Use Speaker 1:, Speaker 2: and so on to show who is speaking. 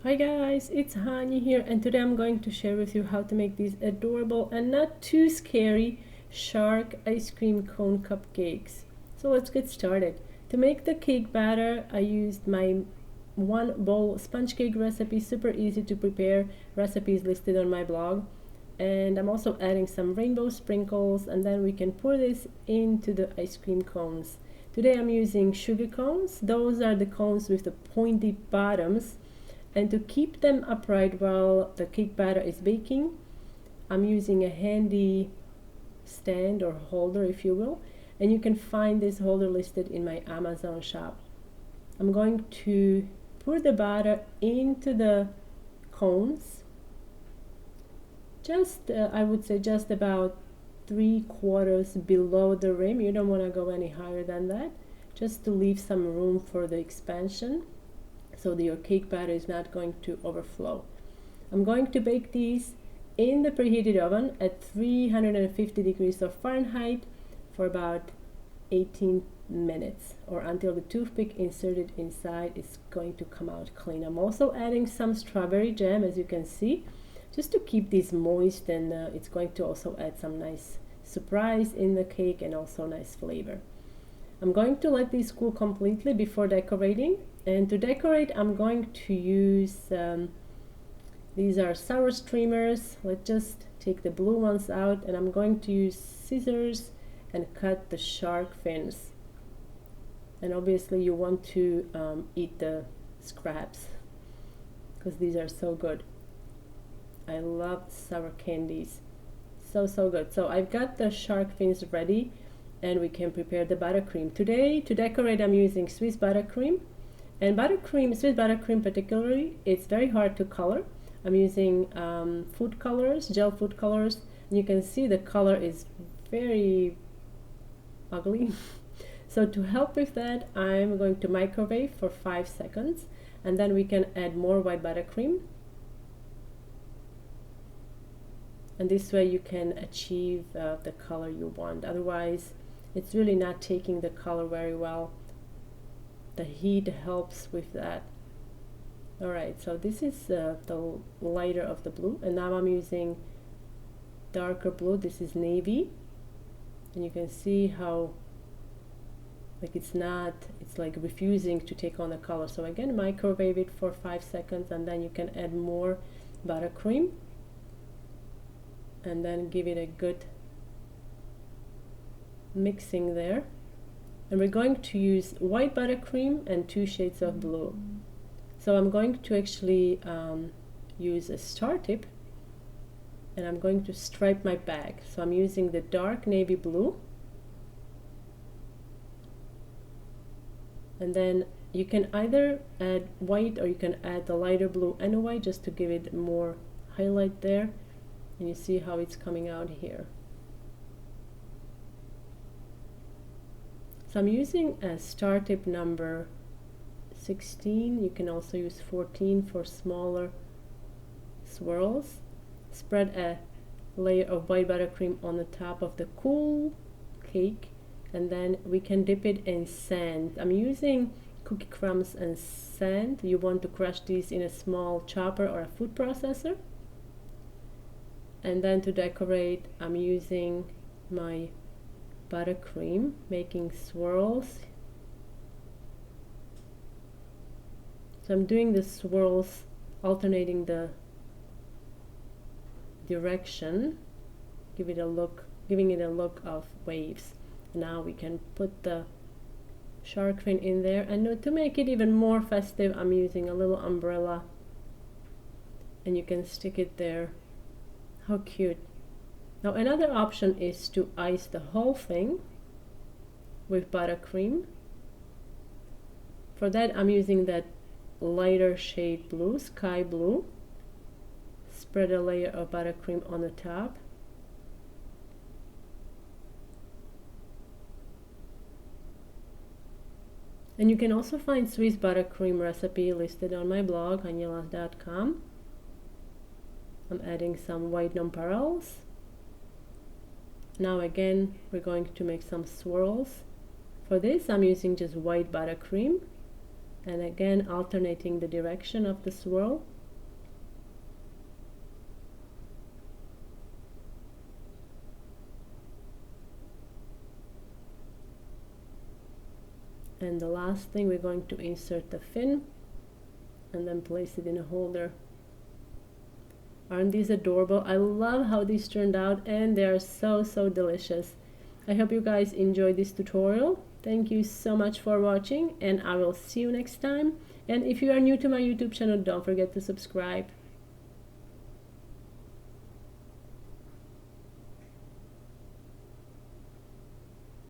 Speaker 1: Hi guys, it's Hani here, and today I'm going to share with you how to make these adorable and not too scary shark ice cream cone cupcakes. So let's get started. To make the cake batter, I used my 1 bowl sponge cake recipe, super easy to prepare, recipes listed on my blog. And I'm also adding some rainbow sprinkles, and then we can pour this into the ice cream cones. Today I'm using sugar cones. Those are the cones with the pointy bottoms. And to keep them upright while the cake batter is baking, I'm using a handy stand or holder, if you will, and you can find this holder listed in my Amazon shop. I'm going to pour the batter into the cones, I would say just about 3/4 below the rim. You don't want to go any higher than that, just to leave some room for the expansion so that your cake batter is not going to overflow. I'm going to bake these in the preheated oven at 350 degrees of Fahrenheit for about 18 minutes, or until the toothpick inserted inside is going to come out clean. I'm also adding some strawberry jam, as you can see, just to keep these moist, and it's going to also add some nice surprise in the cake and also nice flavor. I'm going to let these cool completely before decorating, and to decorate I'm going to use these are sour streamers. Let's just take the blue ones out, and I'm going to use scissors and cut the shark fins, and obviously you want to eat the scraps because these are so good. I love sour candies, so good. So I've got the shark fins ready, and we can prepare the buttercream. Today to decorate I'm using Swiss buttercream, and Swiss buttercream particularly, it's very hard to color. I'm using food colors, gel food colors, and you can see the color is very ugly. So to help with that, I'm going to microwave for 5 seconds, and then we can add more white buttercream. And this way you can achieve the color you want. Otherwise, it's really not taking the color very well. The heat helps with that. Alright, so this is the lighter of the blue, and now I'm using darker blue. This is navy, and you can see how it's like refusing to take on the color. So again, microwave it for 5 seconds, and then you can add more buttercream, and then give it a good mixing there. And we're going to use white buttercream and 2 shades of blue. So I'm going to actually use a star tip, and I'm going to stripe my bag. So I'm using the dark navy blue, and then you can either add white or you can add the lighter blue and white just to give it more highlight there. And you see how it's coming out here. So I'm using a star tip number 16. You can also use 14 for smaller swirls. Spread a layer of white buttercream on the top of the cool cake, and then we can dip it in sand. I'm using cookie crumbs and sand. You want to crush these in a small chopper or a food processor. And then to decorate, I'm using my buttercream, making swirls. So I'm doing the swirls, alternating the direction, giving it a look of waves. Now we can put the shark fin in there, and to make it even more festive, I'm using a little umbrella, and you can stick it there. How cute. Now another option is to ice the whole thing with buttercream. For that I'm using that lighter shade blue, sky blue. Spread a layer of buttercream on the top. And you can also find Swiss buttercream recipe listed on my blog, hanilas.com. I'm adding some white nonpareils. Now again, we're going to make some swirls. For this, I'm using just white buttercream, and again alternating the direction of the swirl. And the last thing, we're going to insert the fin and then place it in a holder. Aren't these adorable? I love how these turned out, and they are so delicious. I hope you guys enjoyed this tutorial. Thank you so much for watching, and I will see you next time. And if you are new to my YouTube channel, don't forget to subscribe.